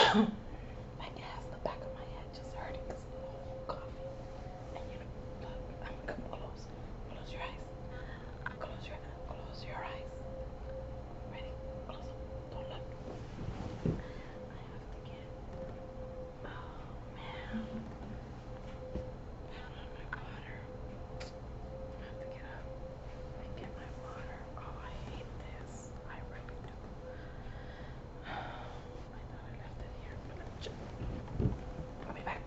Like half the back of my head just hurting because of the whole coffee. And you know, look, I'm gonna come close. Close your eyes. Close your eyes. Ready? Close them. Don't look. I have to get. Oh man. Found my water. I have to get up and get my water. Oh, I hate this. I really do. I thought I left it here, but let me check. I'll be back.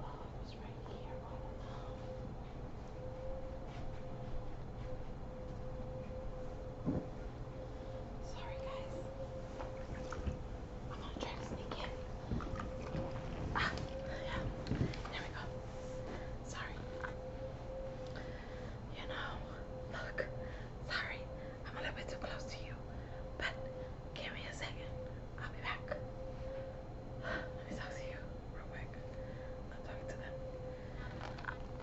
Oh, it was right here all along. Sorry, guys. I'm gonna try to sneak in. Ah, yeah. There we go. Sorry. You know, look. Sorry, I'm a little bit too close to you. But give me a second. I'll be back. Let me talk to you real quick. I'm talking to them.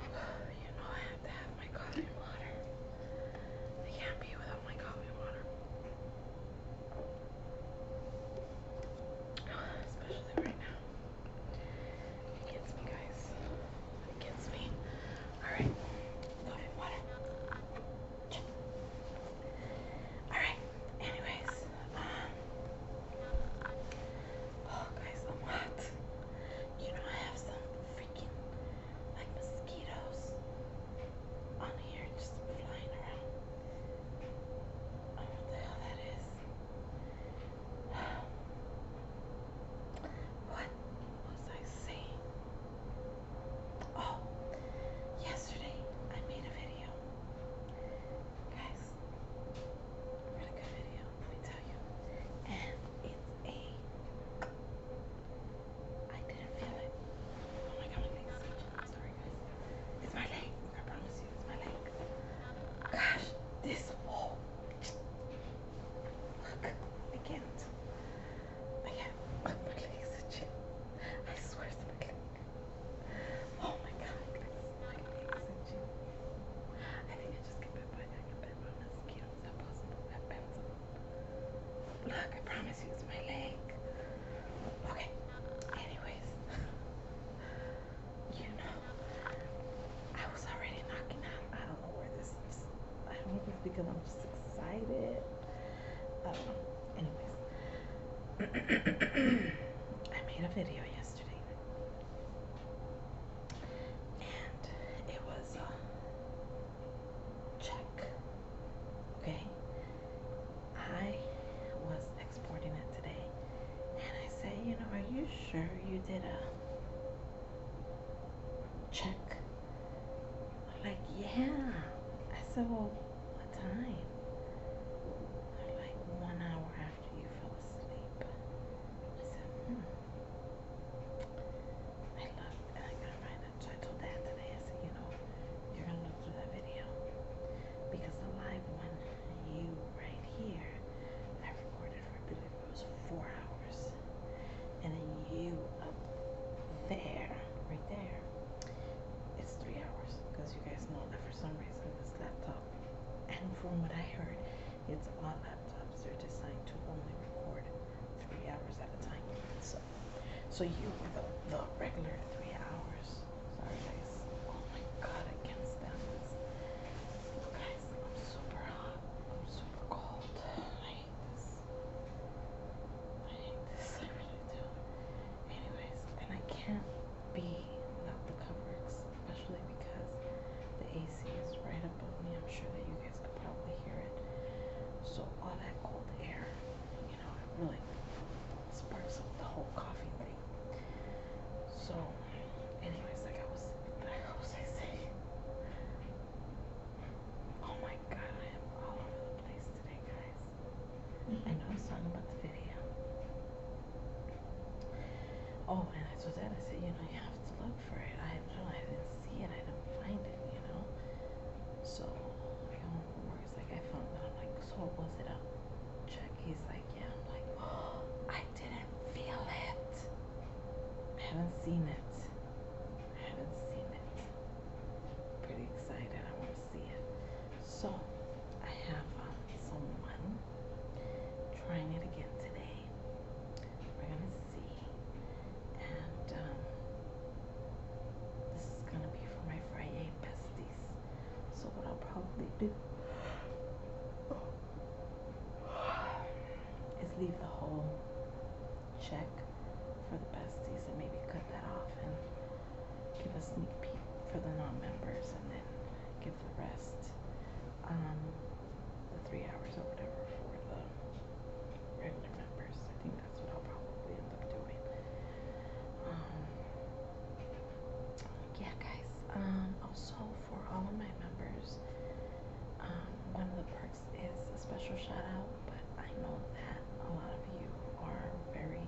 You know I have to have my coffee and water. I can't be without my coffee and water. Especially right now. It gets me, guys. It gets me. Alright. Coffee and water. Alright. Anyways. Oh, guys, I'm hot. You know, I have some freaking, like, mosquitoes on here just flying around. I don't know what the hell that is. What was I saying? Oh, yesterday I made a video. Guys, really good video, let me tell you. And I didn't feel it. Oh my god, my leg's itching. I'm sorry, guys. It's my leg. I promise you, it's my leg. Gosh, this whole. Look, I can't. My leg's itching. I swear it's my leg. Oh my god, guys, my leg's itching. I think I just got bit by a mosquito. Is that possible? That pencil. Look, I promise you, it's my leg. Okay. Anyways, you know, I was already knocking out. I don't know where this is. I don't know if it's because I'm just excited. I don't know. Anyways, I made a video yesterday, and it was a check. Okay, I was exporting it today, and I say, you know, are you sure you did a check? Like, yeah. I said, well, what time? They're like 1 hour after you fell asleep. I said, I looked and I couldn't find it. So I told Dad today, I said, you know, you're gonna look through that video. Because the live one, you right here, I recorded for, I believe it was 4 hours. And then you up there, right there, it's 3 hours. Because you guys know that for some reason this laptop, and from what I heard, it's all laptops, they're designed to only record 3 hours at a time. So you were the regular 3 hours. Sorry, guys. Oh my god, I can't stand this. Guys, I'm super hot. I'm super cold. I hate this. I hate this. I really do. Anyways, and I can't be without the covers, especially because the AC is right above me. I'm sure that you guys could probably hear it. So all that cold air, you know, it really sparks up the whole coffee thing. So, anyways, like what was I saying? Oh my god, I am all over the place today, guys. I know it's talking about the video. Oh, and I told Dad, I said, you know, you have to look for it. I didn't see it. I didn't find it, you know. So I go home from work. It's like I found it. I'm like, so was it a check? He's like, yeah. I'm like, oh, I didn't feel it. I haven't seen it. Pretty excited. I want to see it. So I have someone trying it again today. We're gonna see, and this is gonna be for my Friday besties. So what I'll probably do is leave the whole check for the besties and maybe cut that off and give a sneak peek for the non-members, and then give the rest, the 3 hours or whatever for the regular members. I think that's what I'll probably end up doing. Yeah, guys. Also for all of my members, one of the perks is a special shout out, but I know that a lot of you are very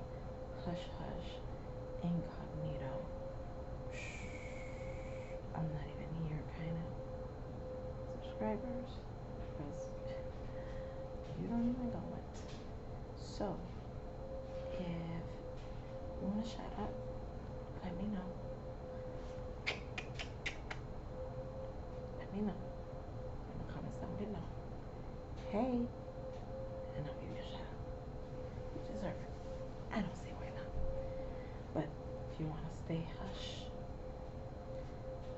hush hush, incognito. I'm not even here kind of subscribers, because you don't even know it. So if you want to shout out, let me know. Let me know in the comments down below. Hey, and I'll give you a shout out. You deserve it. I don't see why not. But if you want to stay hush,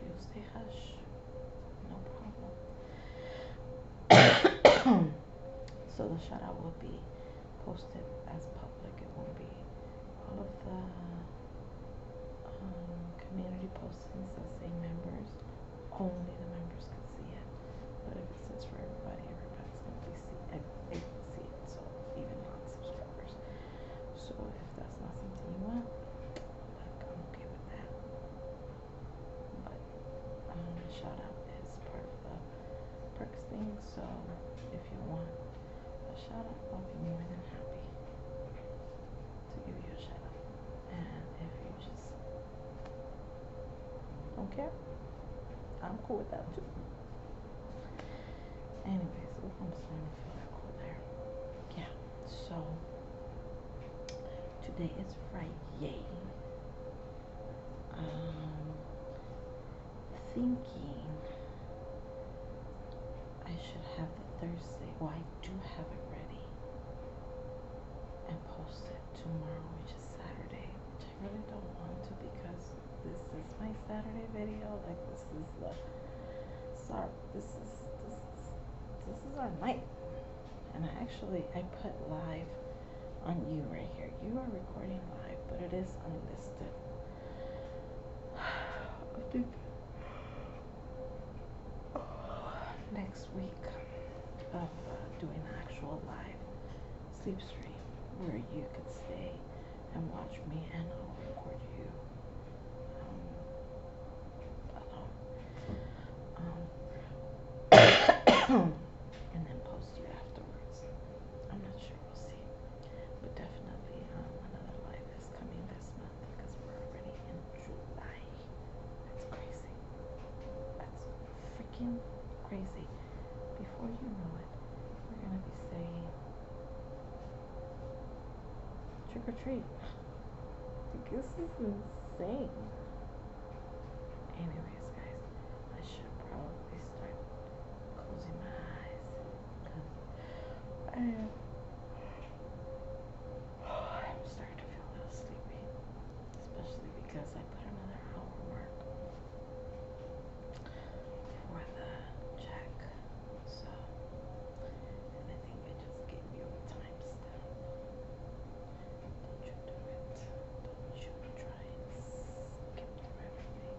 you stay hush. No problem. So the shout out will be posted as public. It won't be all of the community postings that say members. Only the members can see it. But if it says for everybody, everybody's going to see it. So even non-subscribers. So if that's not something you want, like, I'm okay with that. But shout out is part of the perks thing. So if you want a shout out, I'll be more than happy to give you a shout out. And if you just don't care, I'm cool with that too. Anyways, I'm starting to feel that cold air. Yeah, so today is Friday. Thinking I should have the Thursday. Well, I do have it ready and post it tomorrow, which is Saturday, which I really don't want to, because this is my Saturday video. Like, this is our night. And I put live on you right here. You are recording live, but it is unlisted. I think next week of doing an actual live sleep stream where you could stay and watch me, and I'll record you alone. And then post you afterwards. I'm not sure, we'll see. But definitely another live is coming this month, because we're already in July. That's crazy. That's freaking crazy. Before you know it, we're gonna be saying trick or treat. This is insane. Anyways, guys, I should probably start closing my eyes, because I'm starting to feel a little sleepy, especially because I put another hour mark for the check. So, and I think I just gave you a timestamp. Don't you do it. Don't you try and skip through everything.